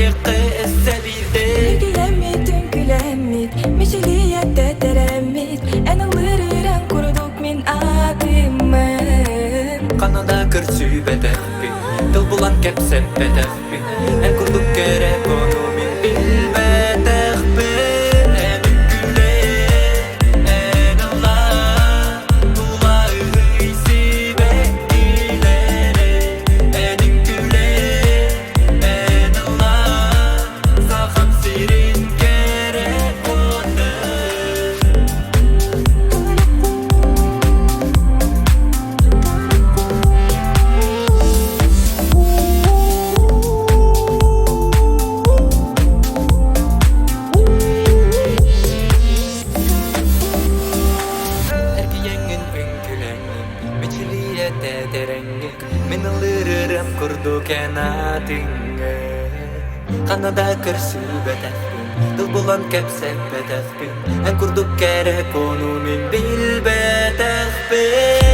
Текке эсселиде Гилемит, үңкілемит Мишелиетте теремит Эн ылырыран курдук мен атымын Канада кірсүй бәдәқпин Дыл булан кәпсәп бәдәқпин Ән курдук керек оны мен білбәдәқпин Kanada kırsı bedəxbin Dıl bulan kəpsək bedəxbin Ən kurduk gerek onu min bil bedəxbin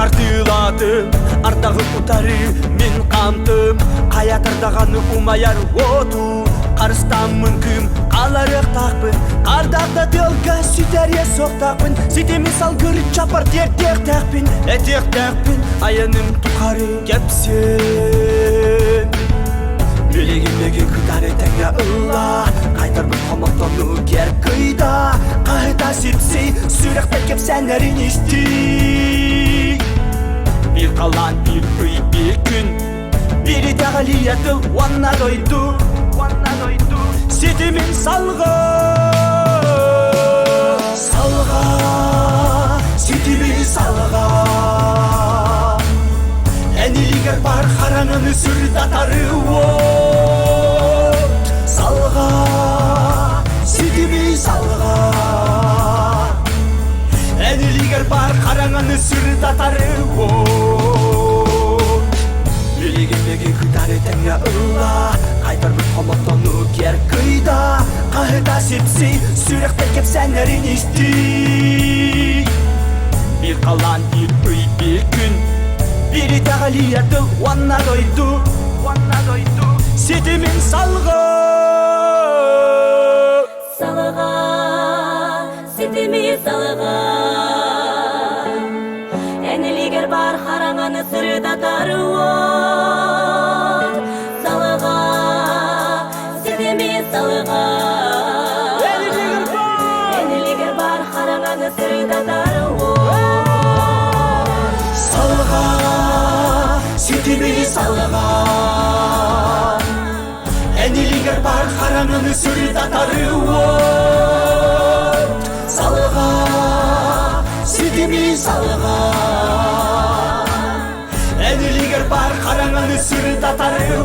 тартыладым ардагы утары мен камтым каятырдаганы умаяр оту карыстамын кым каларык такпын кардагда телка сүтәре соктакпын ситими салгыр чапар тертек такпын этек такпын аяным тукары кепсен Билегимеге кытары тәңе ылла Кайтарбын комоктону кер кыйда Кайта сипси сүректе кепсәнәрин исти Bir kalan bir ый bir gün Biri тәғалиятыл ванна дойду Ситимин салға Ситими салға Әнилигер бар қараңыны сүрдатары Салға Ситими салға Әнилигер бар қараңыны сүрдатары Билегимеге кытары тәңе ылла Кайтарбын комоктону кер кыйда Кайта сипси сүректе кепсәнәрин исти Bir kalan bir ый bir gün Biri тәғалиятыл ванна дойду Ситимин салға Ситими салға Әнилигер бар қараңаны сүрдатары Салға Ситими салға Әнилигер бар қараңаны сүрдатары Салға Ситими салға Әнилигер бар қараңыны сүрдатары Салға Ситими салға Әнилигер бар қараңыны сүрдатары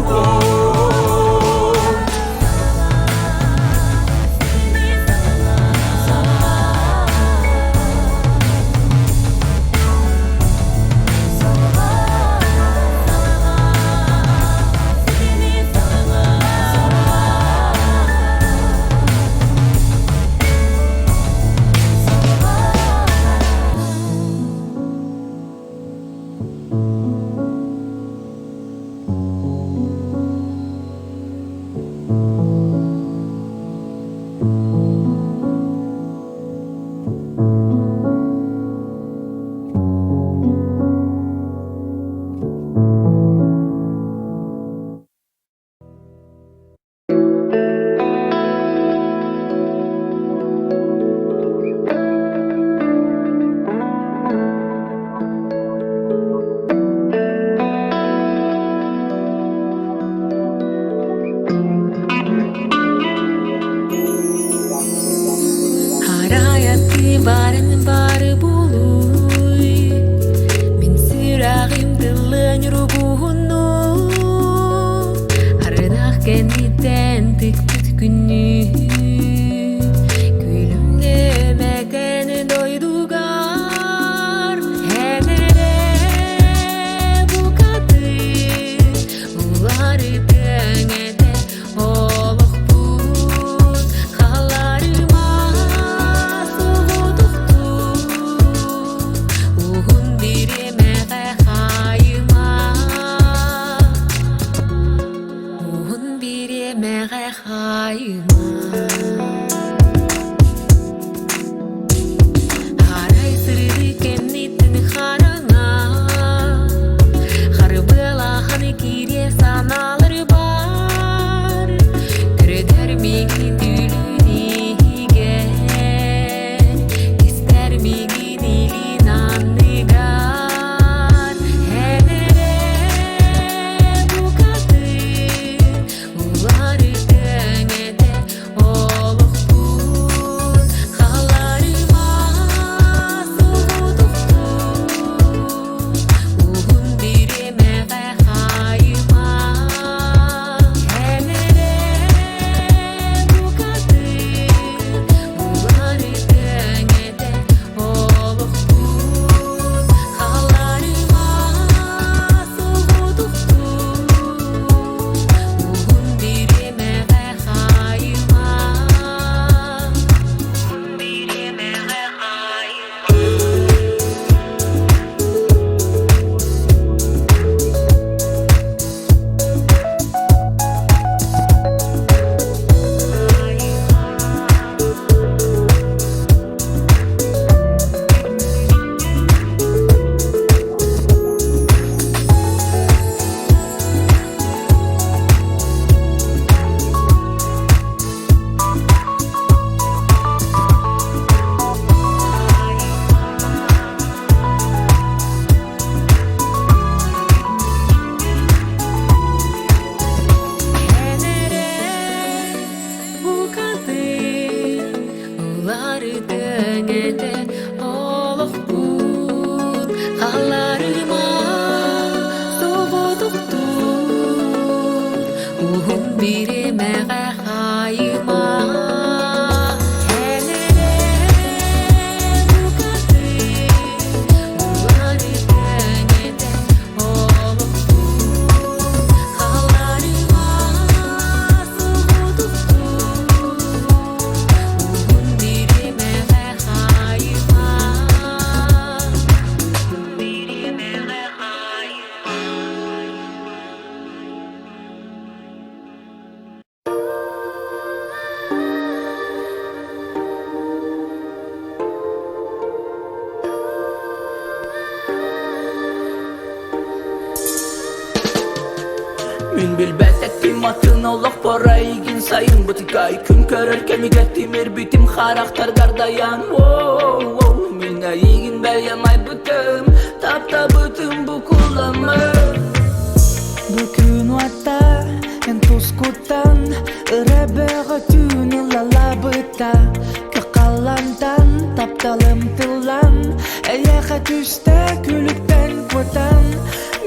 Қаларыма соғудықтур Уғын беремеға қайыма Min bilbettek kıymatın olaq para igin sayın Butikay kün körür kemigettim erbitim Харахтаргар dayan Mine igin beryamay bıtım Tapta bıtım bu kullanma Bugün vatta en tuskutan Irebeğe tünü lalabıta Kakalandan taptalım tılan Eyeğe düşte külükten kutan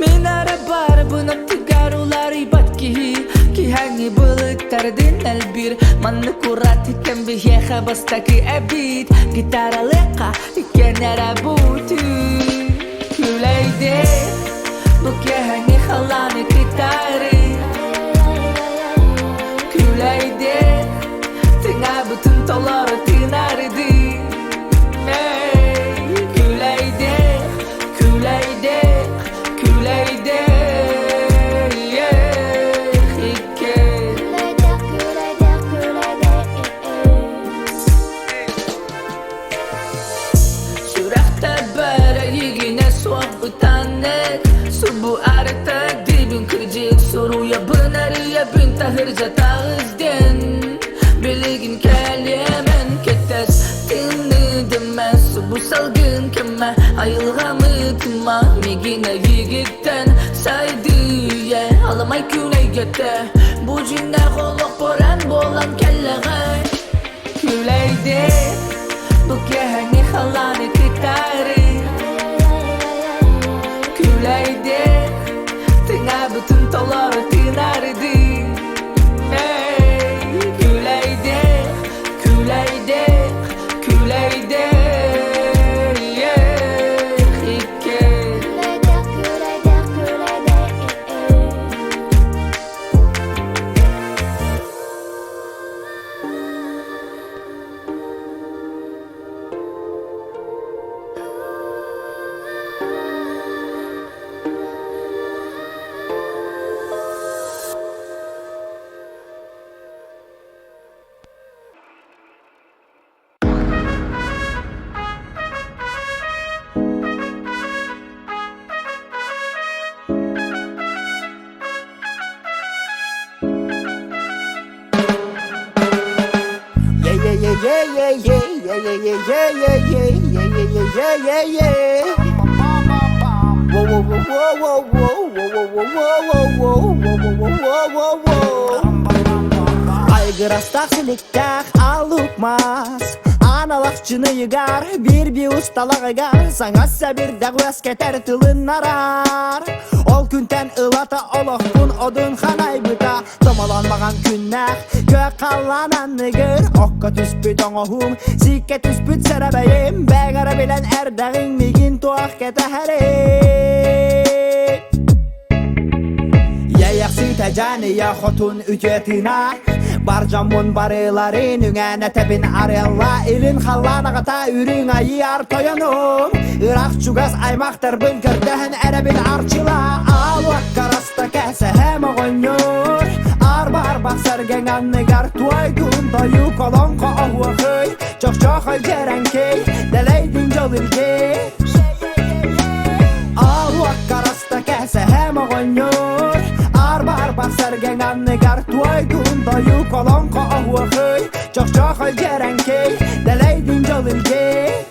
Minare bar buna tigarular ibat kihi Kihangi bulutardin albir Manı kurat hikem biheha bastaki ebit Gitara leka hikenera butu Kуулэйдиэх Bu kihangi halanı kitari Kуулэйдиэх Tina bütün toları tinardi Kуулэйдиэх Kуулэйдиэх Subu arata dibin kırcık soruya bınarıya bin tahırca tağızden Biligin kelimen ketes dinledim Subu salgın keme ayılgamı tıma Migine yigitten saydıya Alamay Kуулэйдиэх'te Bu cinne kolok boran bolan kelleğe Kуулэйдиэх Bu kehani halanı kitari Kуулэйдиэх Tina bütün toları tinardi Kуулэйдиэх Kуулэйдиэх Kуулэйдиэх Aygırastaq siliktak alukmaz Analaqçını yıgar bir ustalağı gar Sanatsa bir dağvas keter tılın arar Ol күнтен ılata oloqpun odun xanay büta Tomalanmağan künnaq kök qallanan nigir Okka tüspüt oğuhum sikke tüspüt serabeyim Bəğara bilen erdağın migin tuaq ketahari Yayak sitecani ya xotun ücetina Barcamun barıların üngene tebin arella İlin xallana gata ürün ayar toyanum Irak çugas aymaktır bin kırdıhın erebin arçıla Alvak karasta kese hem oğunyor Arbar baksergen annegar tuaydun Doyu kolonko oğuğuy Çok çok oy cerenkey Deleydin jolilgey Alvak karasta kese hem oğunyor Arbar baksergen annegar tuaydun Doyu kolonko oğuğuy Çok çok oy cerenkey Deleydin jolilgey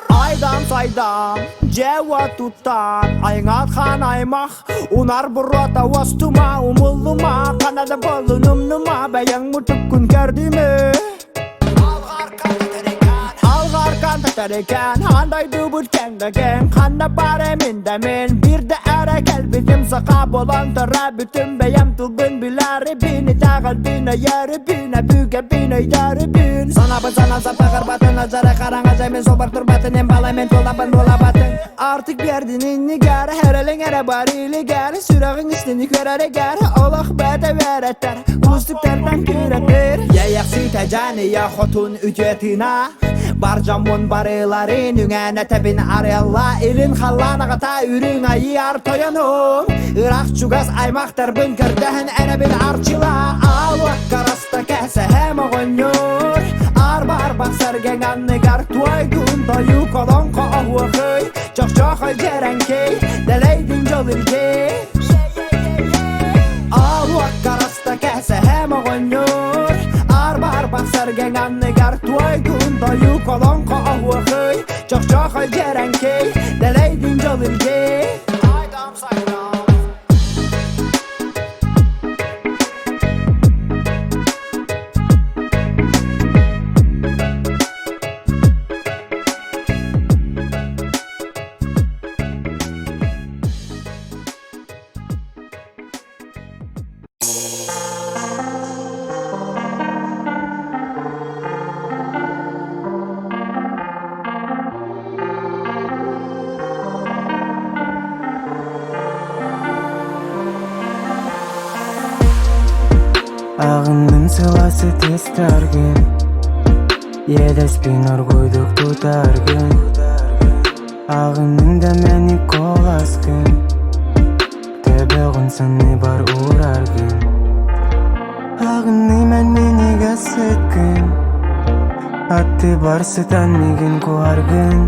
Айдам-Сайдам, Джева туттан Айңат хан аймақ Унар бұрата уастыма Умылыма, қанада болынымныма Бәяң мұтып күн кәрдіме Алғар канда ekan Handaydı bu kendegen Kanna bare mindemin Bir de ara kalbitim saka bolandıra Bütün beyem tulbun bilari Bini dağıl bine yarı bine Büge bine yarı bin Sana bu sana sapakır batın Nazara karanga zemin sobar turbatın Embalamen dolabın dolabatın Artık berdinin nigara Her elin ere bari ligara Sürağın istenik verere gara Allah bede veretter Kuzluklardan küretir Yayak sütecani ya xotun ücretina Barcamun barıların Üngene tebin arayalla Elin xallanağa ta ürün ayar toyanum Irak çugas aymaktar bün kırdıhın ene bin arçıla Alvak karasta kese hem oğunur Arbar baksargen annegar Tuaydun doyu kolon ko ahuakıy Çok çok öcerenkey Deleydin jolilgey Alvak karasta kese hem oğunur Arbar baksargen annegar Tuaydun doyu kolon ko ahuakıy Çok çok öcerenkey Deleydin jolilgey Айдам-Сайдам Ағынның сыласы тестаргын Едаспен оргойдық тұтаргын Ағынның да мәні қоласқын Төбіғын сыны бар ұраргын Ағынның мәнмені ғасыткын Аттыбар сытан меген қуаргын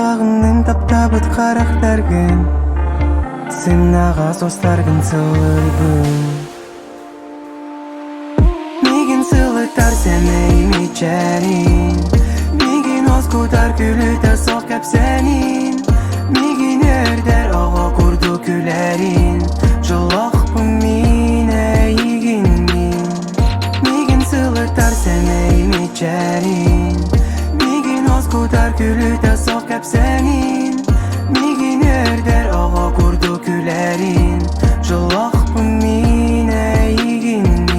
Ағынның таптабыт Харахтаргын Сынаға состаргын сылыбын Seni içerin Migin oz kutar külü de sok hep senin Migin erder ağa kurdu külerin Jolak bu mine yigin min Migin sılıtar seni içerin Migin oz kutar külü de sok hep senin Migin erder ağa kurdu külerin Jolak bu mine yigin min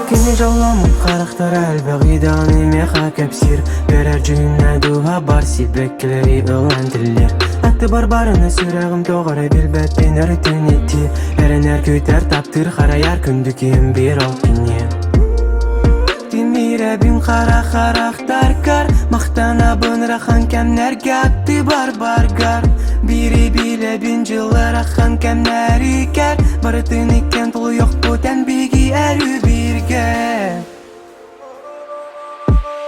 Kini жоломын Харахтар әлбәғидан емеха кәпсір Берер жүйінә дуға бар сибеккілері ыланділер Аттыбар барына сүрәғым тоғыры білбәтпен әрітін етті Әрінәр көйтер таптыр қараяр күндікем бір ол кіне Димире бин Харахтаргар Мақтана бын рахан кәмнәрге аттыбар баргар Бири биле бин жылы рахан кәмнәр икәр Барытын икен тұлы yok бұтән биги әрі бірге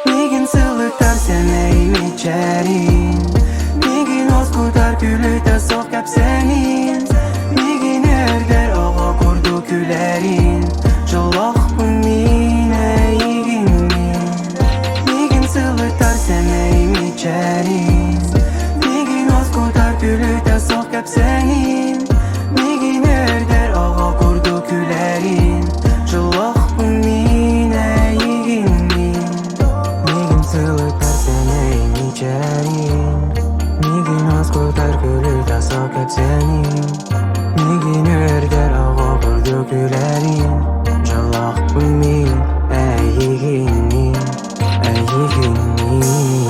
Мигин сылытар сәмәй мечәрин Мигин оз құтар күлі та соқ кәп сәнин Мигин әрдер оға құрду күләрин Жолақ бұ мине егин min Migin sılıtar sәмәй mечәрин Migin oz құтар күлі та соқ кәп сәнин Migin әрдер оға құрду күләрин Жолақ бұ мине егин min Migin sılıtar sәмәй mечәрин Migin oz құтар күлі та соқ кәп сәнин Migin әрдер оға құрду күләрин Жолақ бұ мине егин min егин min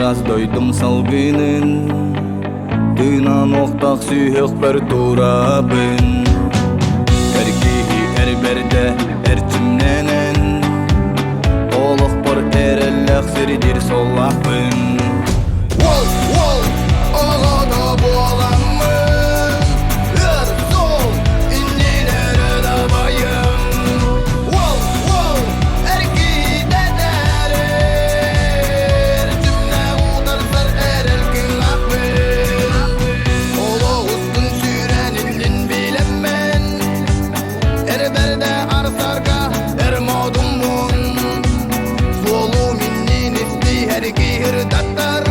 ырас дойдум салгынын Дынан оқтақ сүйек бір турабын Киһи әрберде әрчімненен Олық бір әрелләқ сірдер солақпын Wol, oğada boğalanmın Ör sol, innilere de bayım Wol, erkeği de derir Cümle uğdarsar erelkin akbın Oğuz'un süreninin bilemmen Erberde arsarga ermodum bun Solu minnin isti herki hırdatlar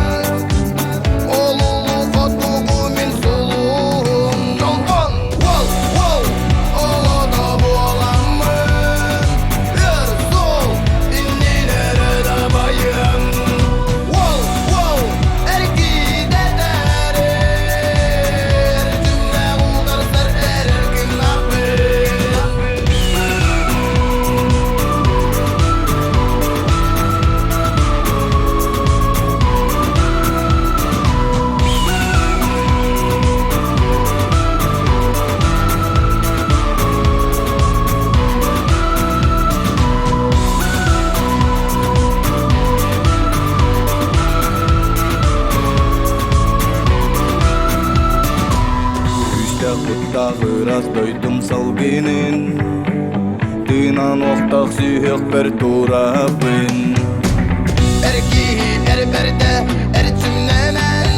Ырас дойдум салгынын Дынан оқтақ сүйек бір турабын Erkeği erberde erçimlenen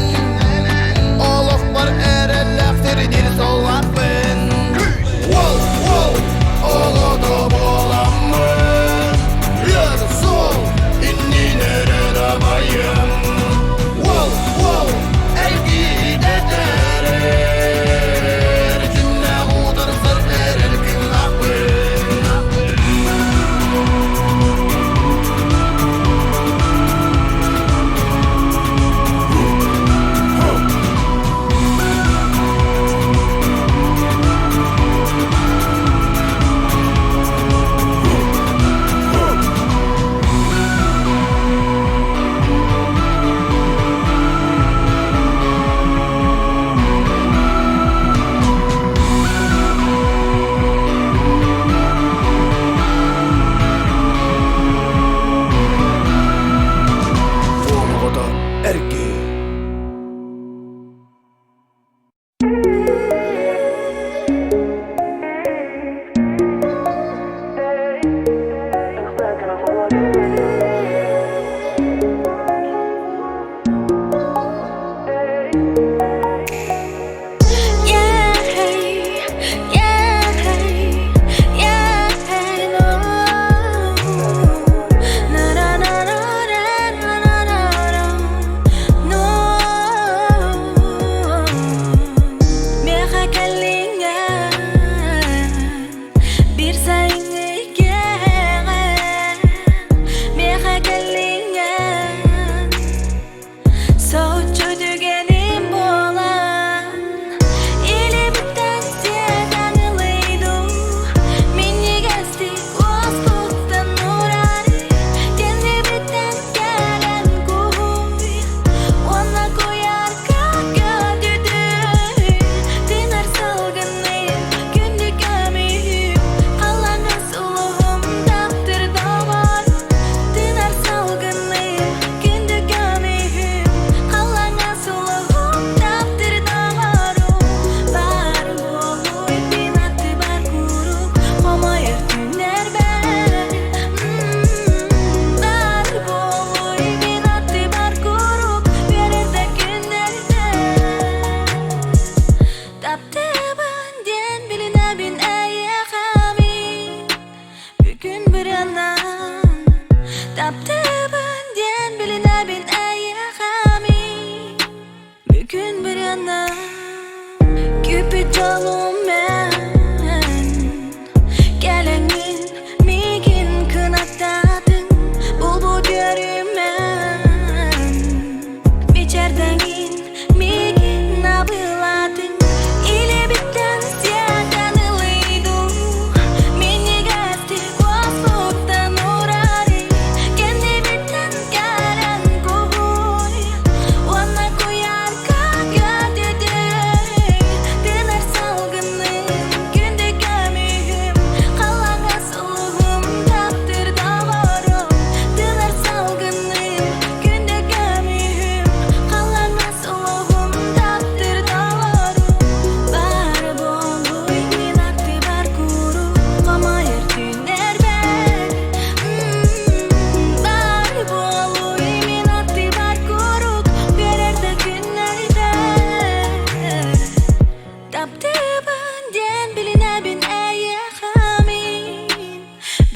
Oluk var erellektirdir solakbın Wol, oğada boğalanmın Yer sol, innilere de bayım Wol, erkeği de derir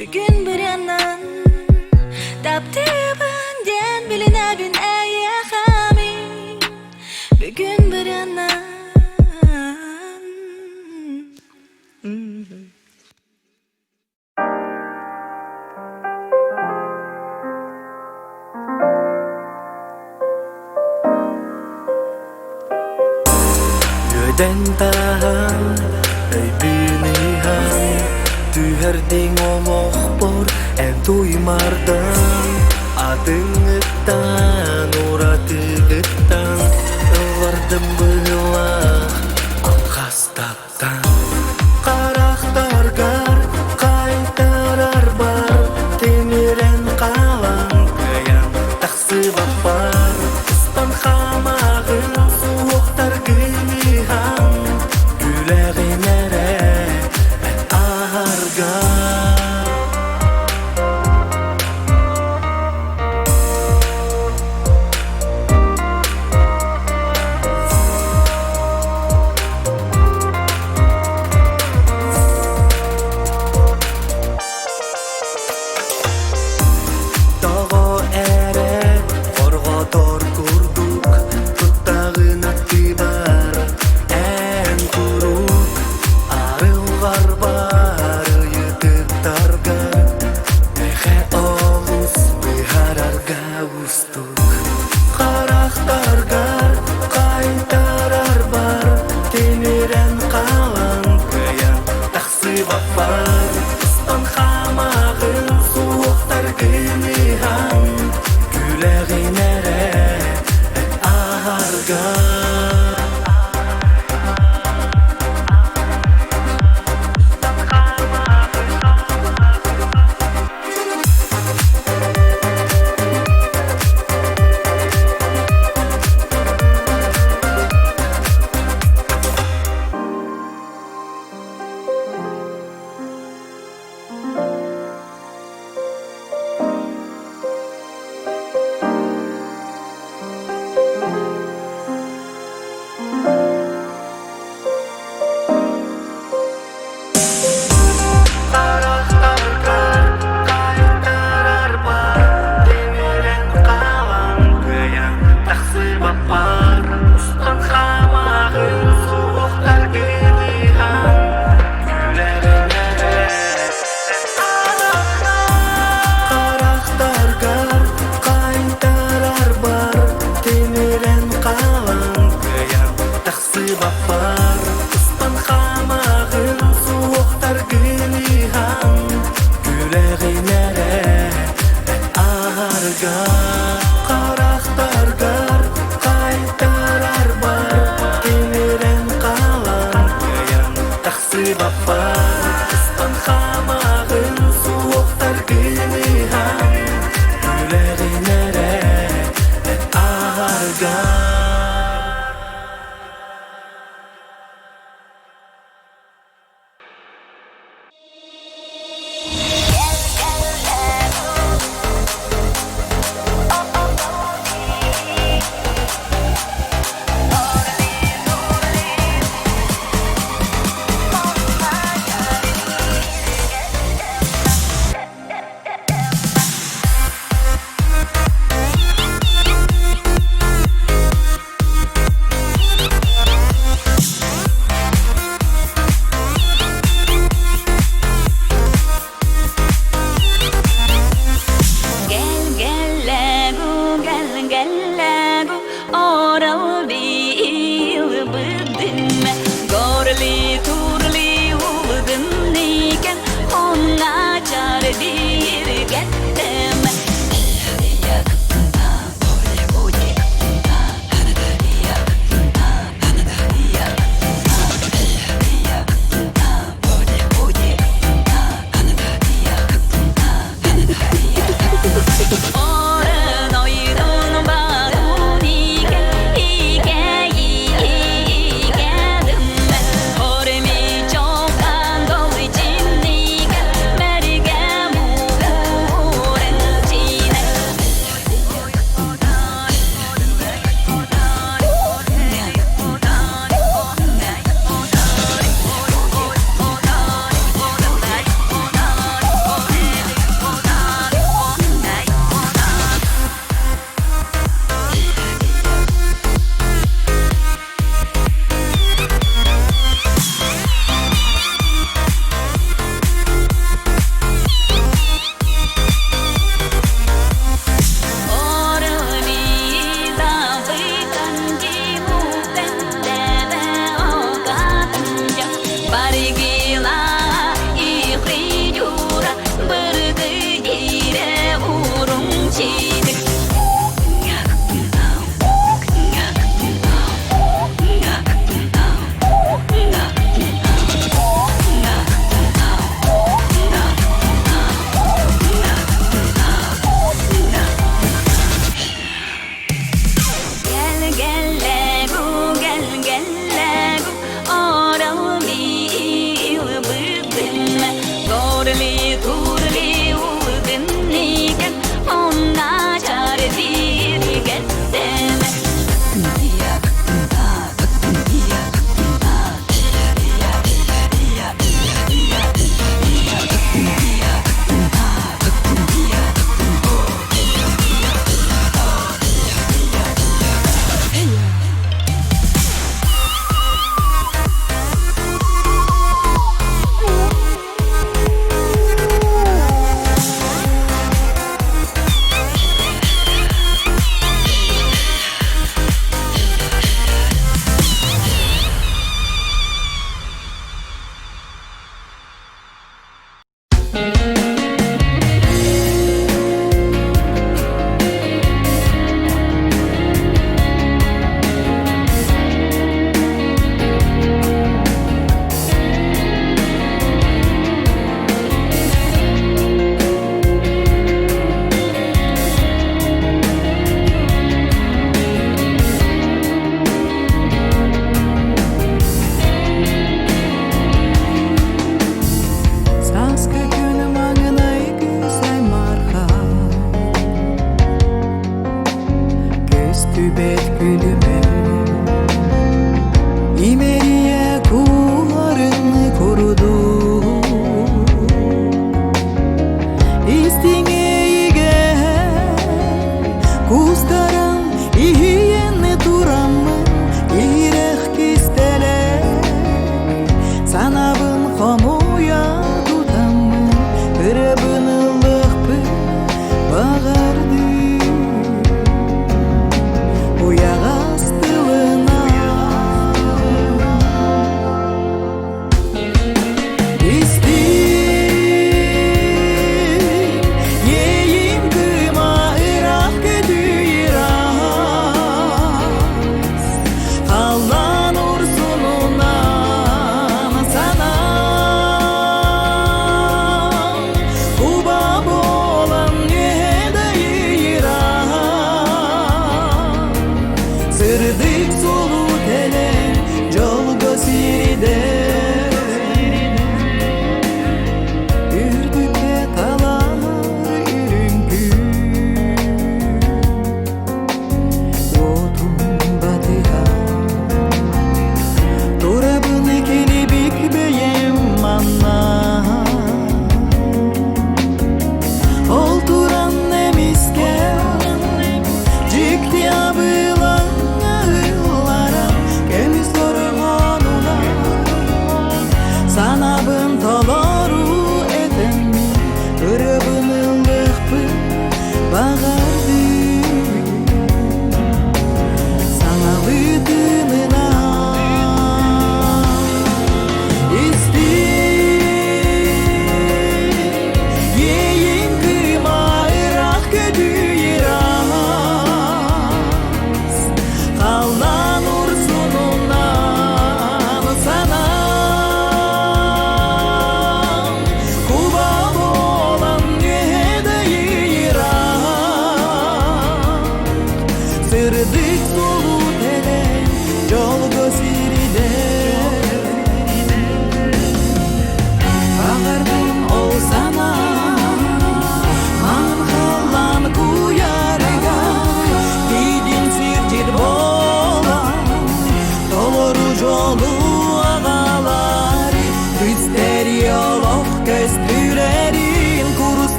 Бүгін бір анан таптыбын ден білінәбін аяқами Бүгін бір анан Öden tahan, ey binihan Tüherding oloqpor, en tuymardan Adыңыттан, уратығыттан Ылардым бұлақ, алқастаттан Харахтаргар, қайтарар бар Темірен қалан, қиян тақсы бапар Испан хамағын, суықтар гүліхан Күләғин әрі, ән ағаргар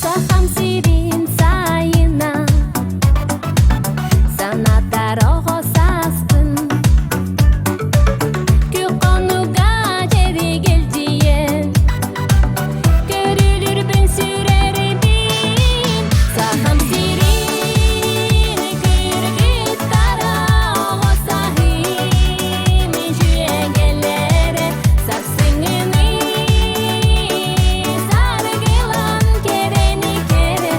Сахам сирин сайына санаттар оғосаспын Күқонуга жери келдиен Көрүлүр бен сүрербин Сахам сирин күйргүт кара оғосахим Жүйегелері сарсыңыны Саргылан керени кере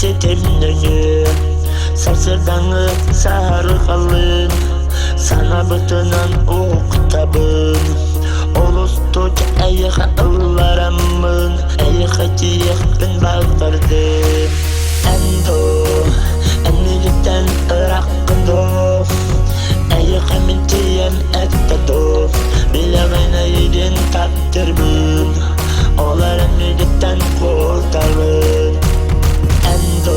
Ситимнеге Сарсырдаңы сары қалын Сана бұтынан уқтабын Олыстуч әйіға ұлларамын Әйіға тиекпін бағдарды Әндо Әнмеліктен ұраққындо Әйіға мен тием әттадо Білағайна еден таттырбын Олар әнмеліктен қолталын Әндо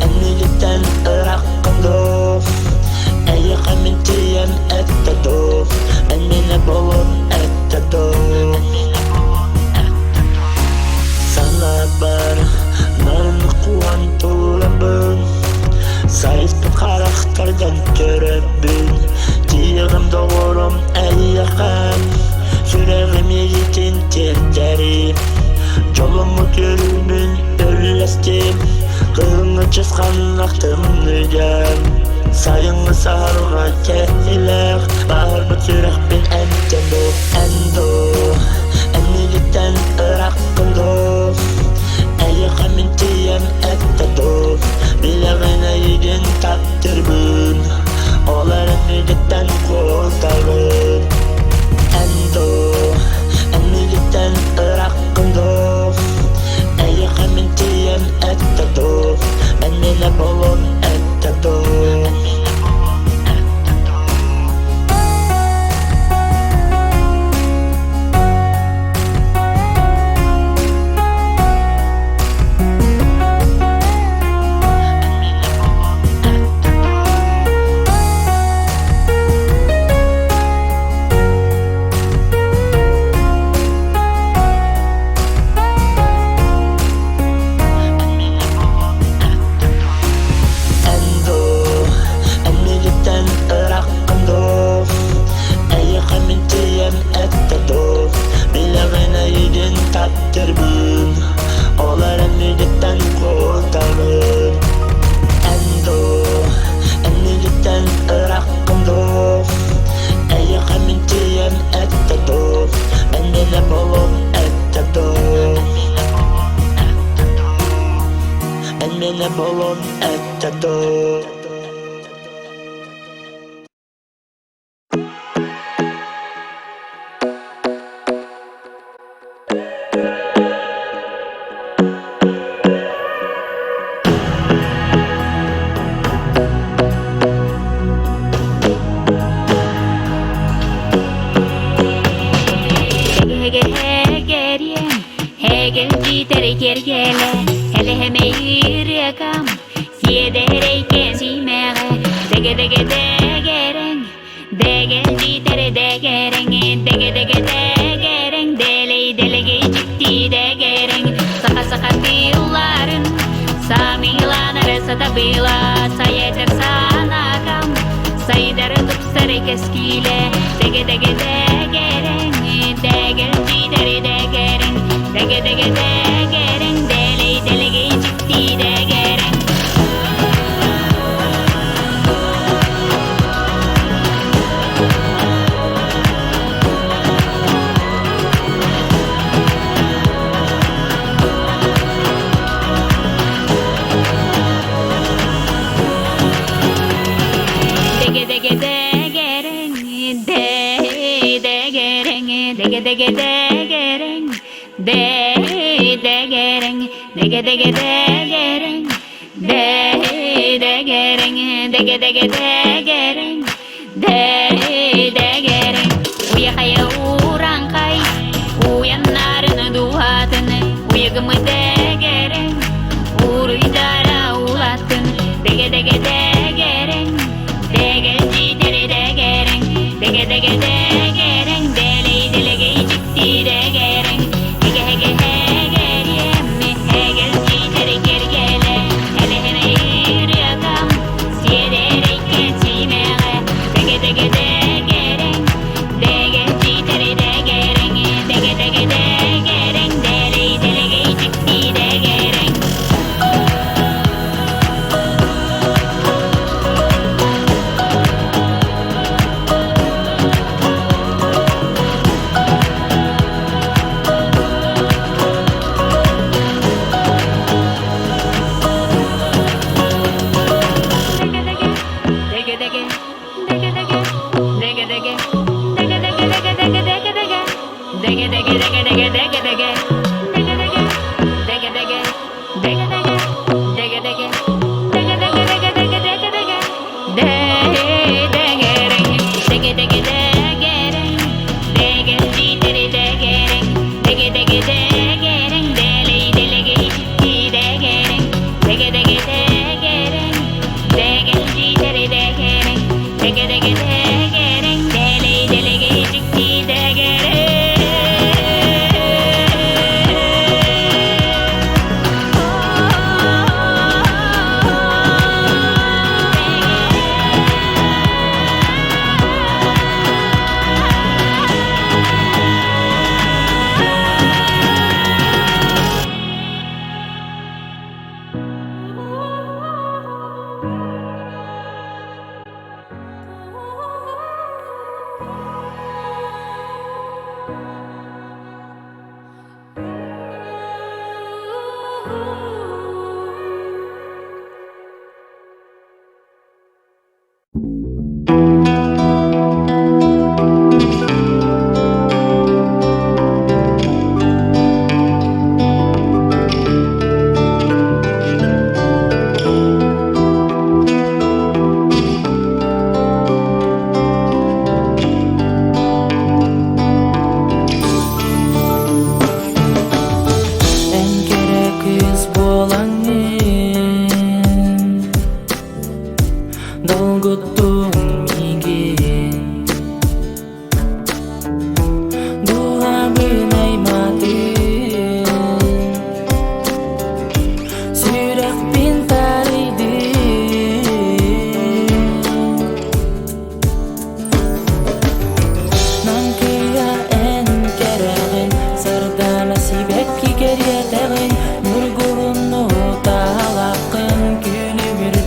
Әнмеліктен ұраққындо Әйіға мен тием әттадо Әнмені болын әттадо Сана бар Нарын қуан тұлабын Сайыспын Харахтардан көрөбүн Тиығым доғырым әйіған Жүрегім елетін тертері Жолымы көрімін өрлестім Қылыңы чысқан ақтым үйден Сайыңы сарыға кәлілік Бағыр бұт жүрекпен әнтендо Әндо Әнмеліктен ұраққындо Әйіға мен тием әттадо Білағайна еден таттырбын Олар әнмеліктен қолталын Әндо Әнмеліктен ұраққындо Әйіға мен тием әттадо Әнмені болын әттадо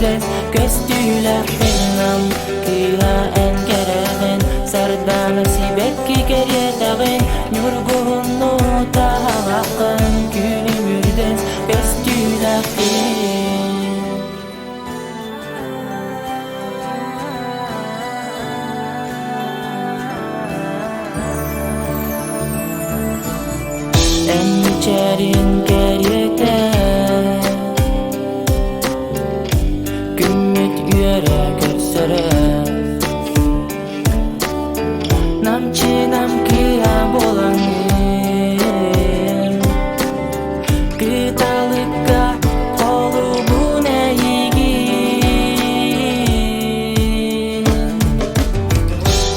birdes köstüler kılnam kıya en keregen sardana sibetki keryetagin nurgunnu tahakın günü birdes köstüler kılnam en içerin keryete Gümmit üyere görsere Namçı namkiya bolan Gıdalıkka kolu bu neyigin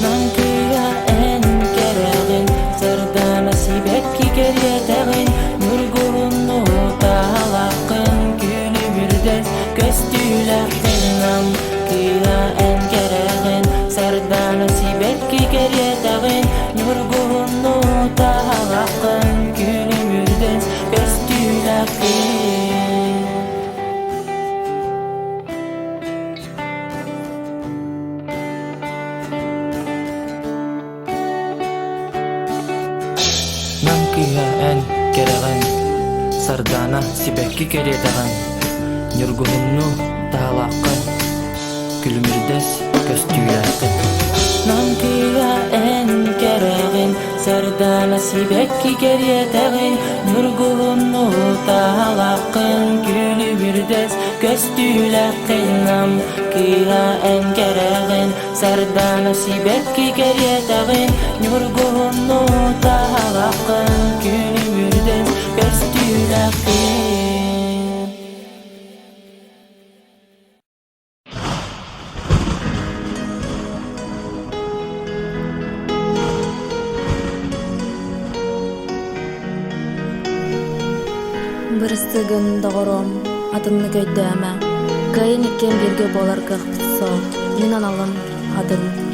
Namkiya en keregin Sırda nasip etki geryetegin Nurgunnu talakın Günü birdes köstüler kılnam Kıya en keregin Sırda nasip etki geryetegin Nurgunnu talakın Günü birdes köstüler kılnam Namkiya en keregin Sardana sibekki keryetagin Nurgunnu talakın Gülümürdes köstülerdi Namkiya en keregin Sardana sibekki keryetagin Nurgunnu talakın Gülümürdes köstülerdi Namkiya en keregin Sardana sibekki keryetagin Nurgunnu talakın Gülümürdes köstülerdi Бырыстыгын доғыром, атымны көйдәмә. Кайын еккен берге болар кық бұтса, мен аналым адым.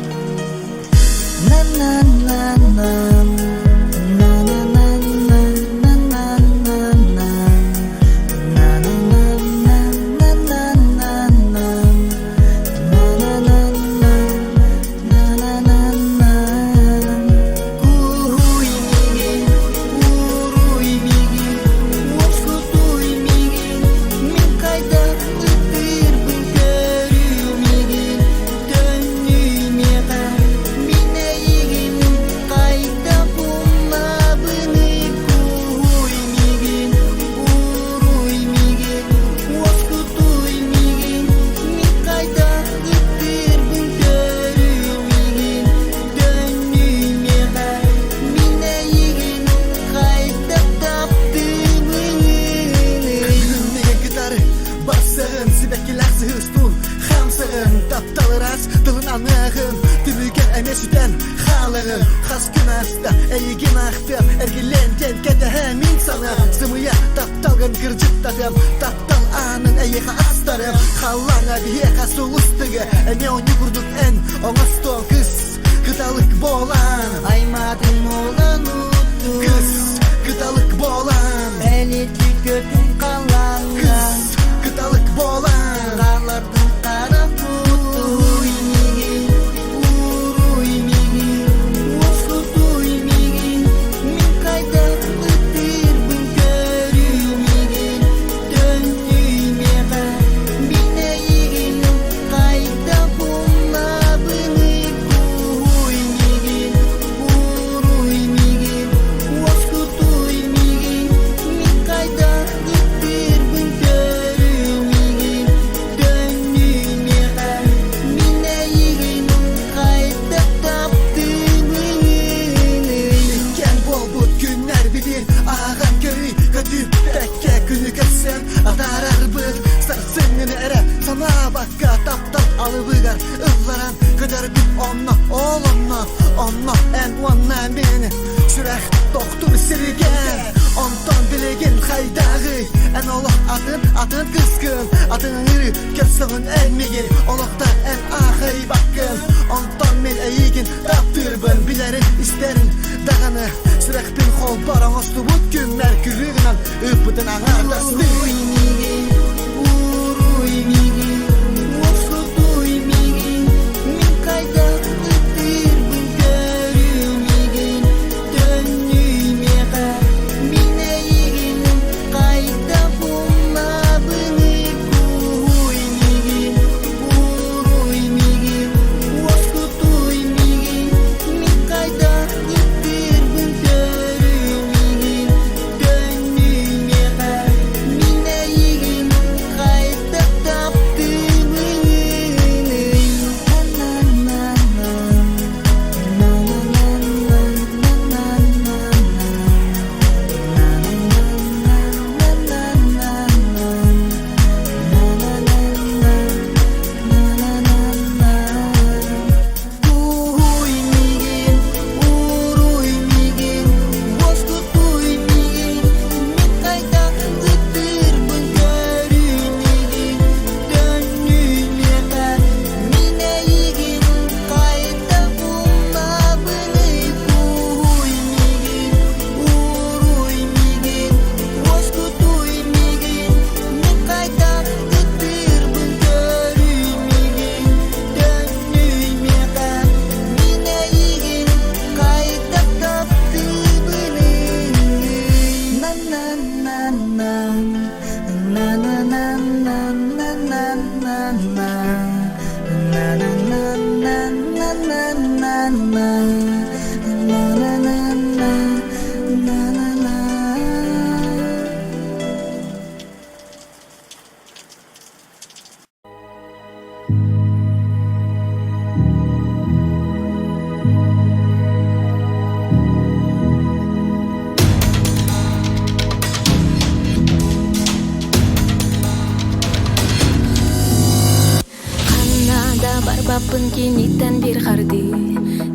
Барбаппын кенеттен бер қарды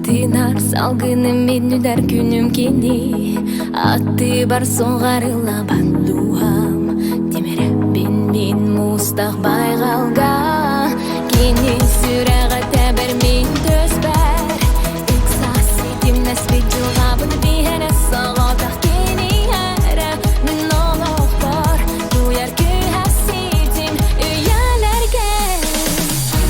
Тынар салғыным мен үдар күнім кені Атты бар соңғарыла бандуам Демері мен мұстақ байғалға Кені сүрәға тәбір мен төз бәр Үксас етім нәспет жылға бұд бейхәне сағатақ кені әрі Мен олық бар Дуяр көй әсетім үйәләрге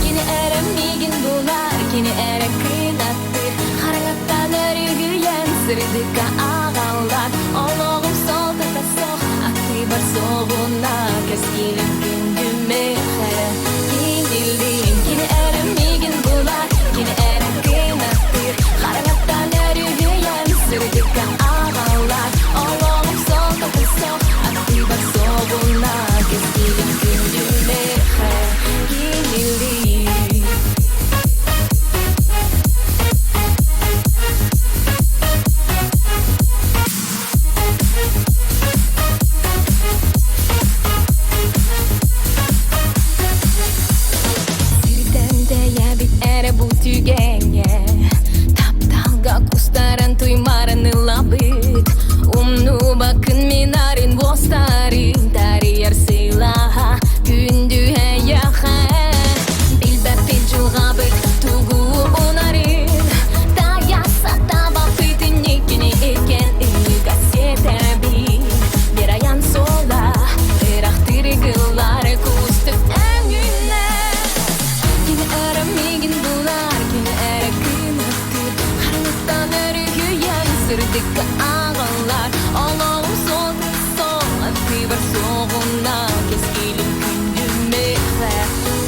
Кені әрі меген бұлар Кені әрі қинаттыр Қарағаттан өрігіен Сырдыққа ағалар Олығым сол тата соқ Атты бар соғына Кәскелім күндіме қәрі Кенелден Кені әрі меген бұлар Кені әрі қинаттыр Қарағаттан өрігіен Сырдыққа ағалар Олығым сол тата соқ Атты бар соғына Кәскелім күндіме қәрі Кенелден Тапталға құстарын тұймарын ұлабыт Умну бақын минарын бостарын Тарияр сыйлаға күнді әяға Білбәппен жылғабыт тұғу ұнарын Таяса таба пытын екені екен Үгасет әбін Бер аян сола Ирақтыры ғылары күстіп әңгіне Кені әрімеген бұлар Кені әрі күністір Қарыңыздан өрігіен Сырдыққа ағалар Олағым сол Атты бар соғына Кескелім күндіме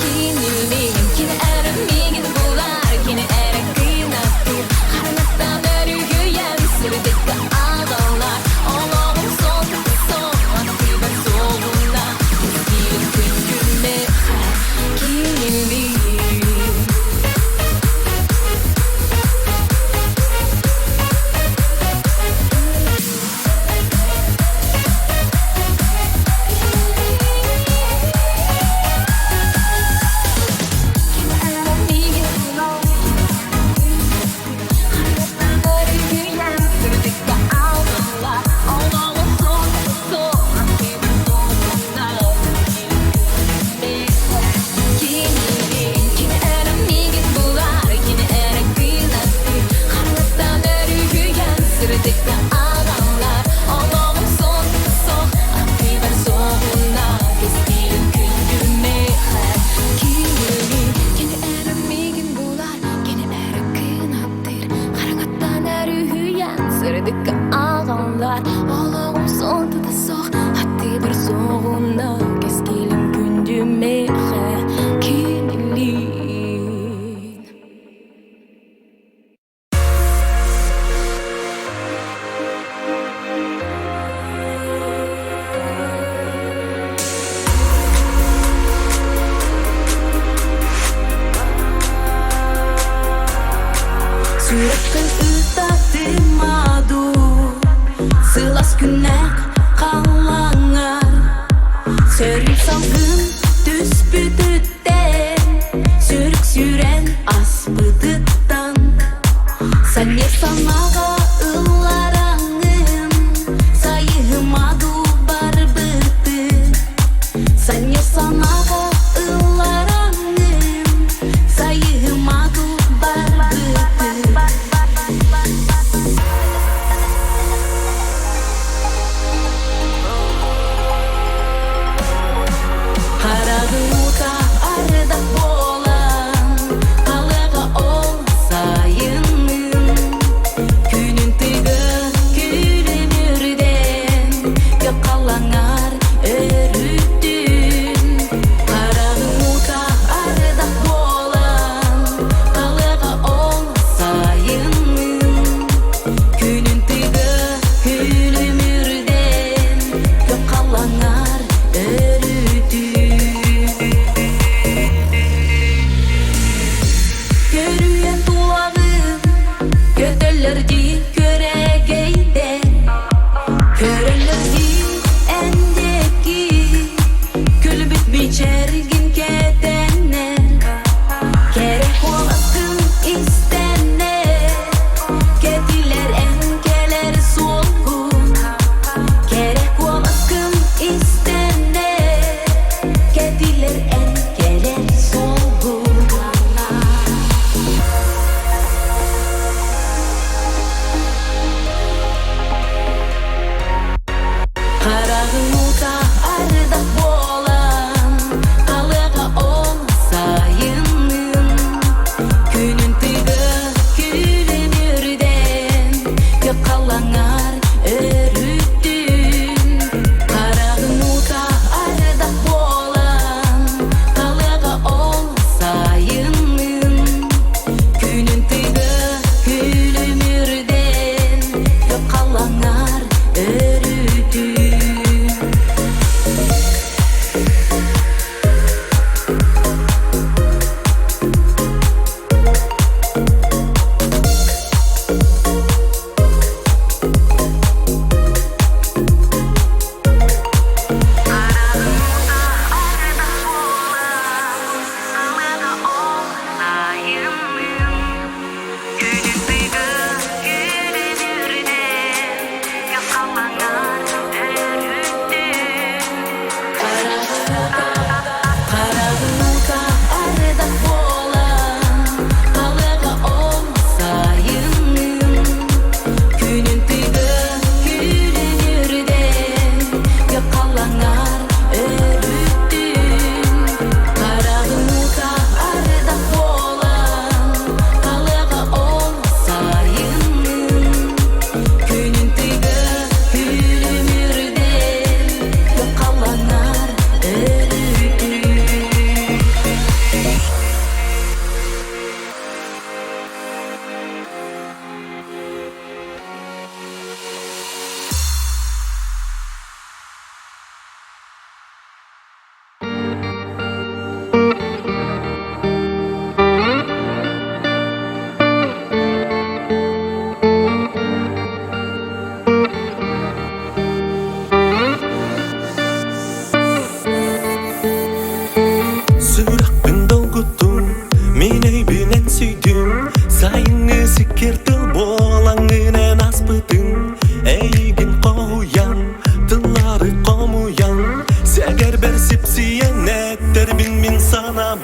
Кенілмеген Кені әрімеген бұлар Кені әрі күністір Қарыңыздан өрігіен Сырдыққа ағалар Олағым сол Атты бар соғына Кескелім күндіме Кенілмеген Сырдыққа ағалар Олағым сол тата соқ Атты бір соғына Кескелім күндіме Кенелен Сүрәттің ұстатым аду Сылас күнәк қалаңа Сөріп салғын түс бүтіттен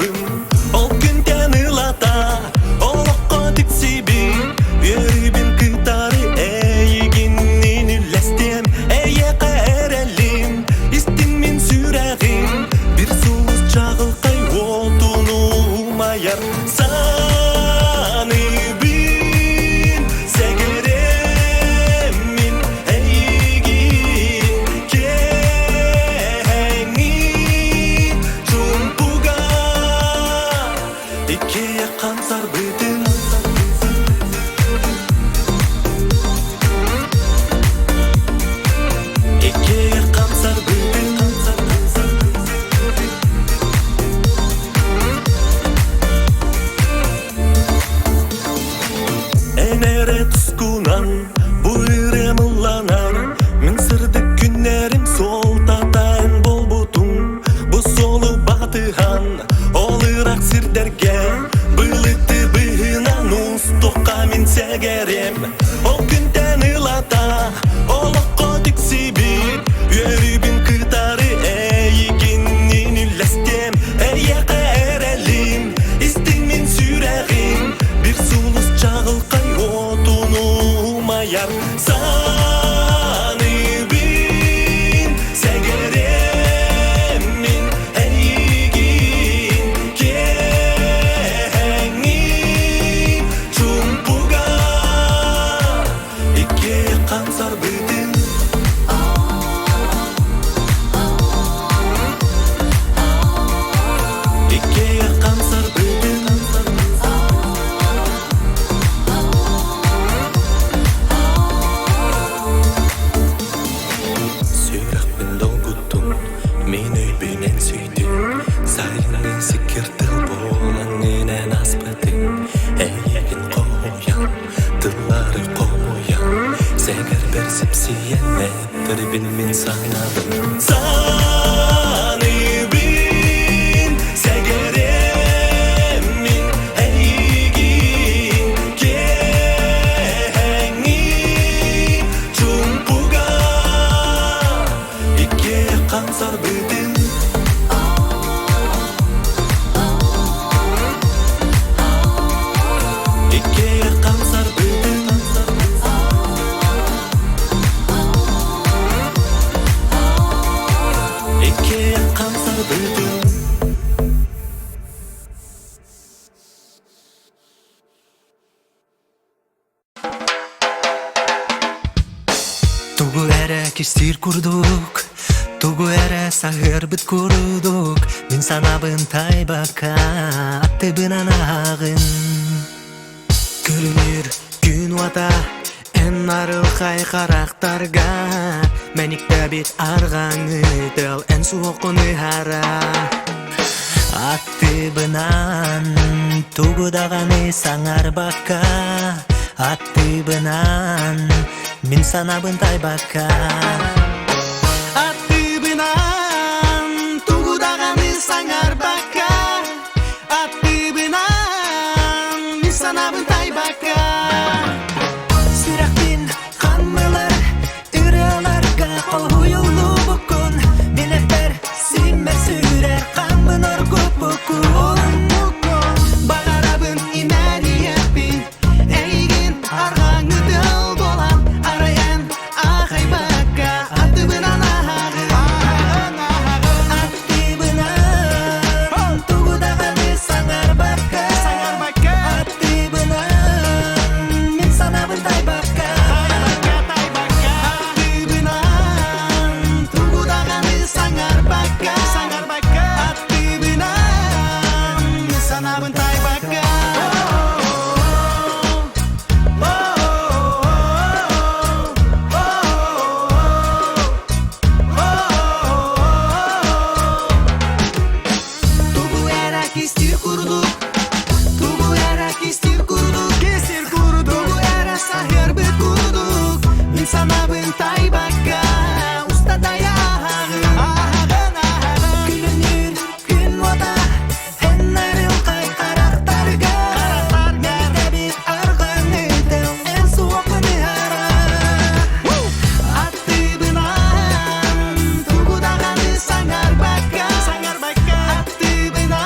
саңарбым ол күнден ылата олоққа тиксиби өрүбүн кытары эйигиннин үлестем эйе кээрелим истин мен сүрәгим бир сулус чагылкай отуну маяр Кистир курдук, тугу эре сахыр бит курдук. Мин санабын тайбакка, аттыбын анагын. Күлүнүр күн вата, эн арыл кай харахтарга. Меникте бит арганы дел, эн суокуны хара. Аттыбынан, тугу даганы саңар бакка. Аттыбынан, мин санабын тайбакка. Аттыбынан, тугудаганы саңар бакка. Аттыбынан, мин санабын тайбакка. Сүрәкпин канмылар, үреларга колгуюлу букун. Билектер симмер сүрер, канмынор көп букун. Багарабын имәриеппин, эйгин аргаңы дел болам. Арайан ахай бакка, аттыбынан ахагы. Аттыбынан, тугудаганы саңар бакка. Аттыбынан, мин санабын тайбакка. Аттыбынан, тугудаганы саңар бакка. Аттыбынан, мин санабын тайбакка. Тугу эра кистир курдук, тугу эра кистир курдук, кистир курдук. Тугу эра сахыр бит курдук, мин санабын тайбакка. Уста таягы, күлүнүр күн вата, эн арыл кай харахтарга. Менде бит арганы дел, эн суокуны хара. Аттыбынан, тугудаганы саңар бакка. Аттыбынан,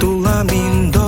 Tulamindó